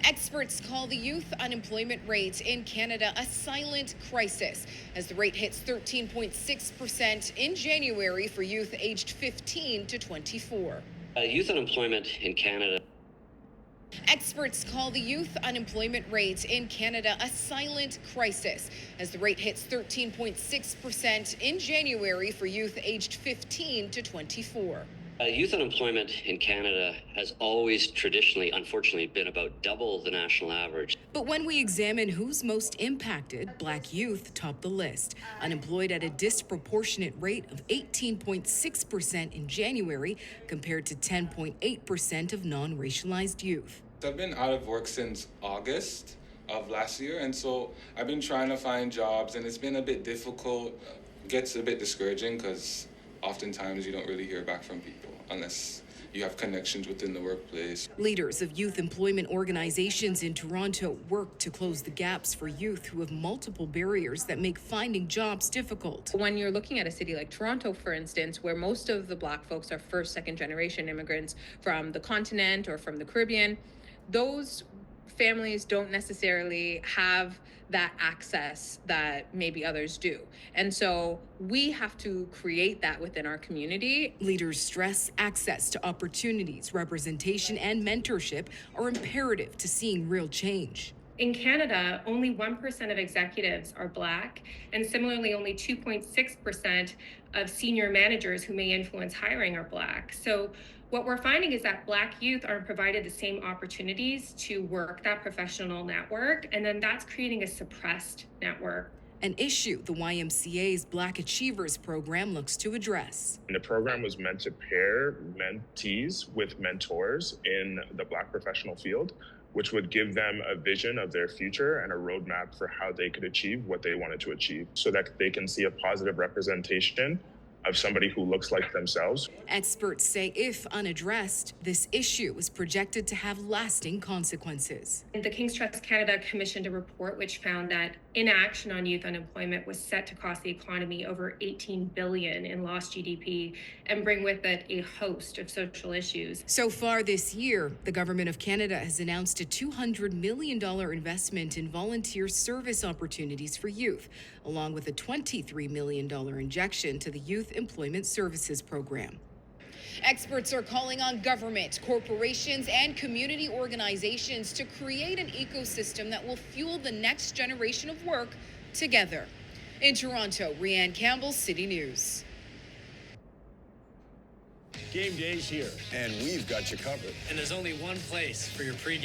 Experts call the youth unemployment rate in Canada a silent crisis as the rate hits 13.6% in January for youth aged 15 to 24. Youth unemployment in Canada. Experts call the youth unemployment rate in Canada a silent crisis as the rate hits 13.6% in January for youth aged 15 to 24. Youth unemployment in Canada has always traditionally, unfortunately, been about double the national average. But when we examine who's most impacted, Black youth top the list, unemployed at a disproportionate rate of 18.6% in January compared to 10.8% of non-racialized youth. I've been out of work since August of last year, and so I've been trying to find jobs, and it's been a bit difficult. It gets a bit discouraging because oftentimes you don't really hear back from people unless you have connections within the workplace. Leaders of youth employment organizations in Toronto work to close the gaps for youth who have multiple barriers that make finding jobs difficult. When you're looking at a city like Toronto, for instance, where most of the Black folks are first, second generation immigrants from the continent or from the Caribbean, those families don't necessarily have that access that maybe others do. And so we have to create that within our community. Leaders stress access to opportunities, representation, and mentorship are imperative to seeing real change. In Canada, only 1% of executives are Black, and similarly, only 2.6% of senior managers who may influence hiring are Black. So what we're finding is that Black youth aren't provided the same opportunities to work that professional network, and then that's creating a suppressed network. An issue the YMCA's Black Achievers program looks to address. The program was meant to pair mentees with mentors in the Black professional field, which would give them a vision of their future and a roadmap for how they could achieve what they wanted to achieve so that they can see a positive representation of somebody who looks like themselves. Experts say if unaddressed, this issue is projected to have lasting consequences. The King's Trust Canada commissioned a report which found that inaction on youth unemployment was set to cost the economy over $18 billion in lost GDP and bring with it a host of social issues. So far this year, the Government of Canada has announced a $200 million investment in volunteer service opportunities for youth, along with a $23 million injection to the Youth Employment Services Program. Experts are calling on government, corporations, and community organizations to create an ecosystem that will fuel the next generation of work together. In Toronto, Rianne Campbell, City News. Game day's here. And we've got you covered. And there's only one place for your pregame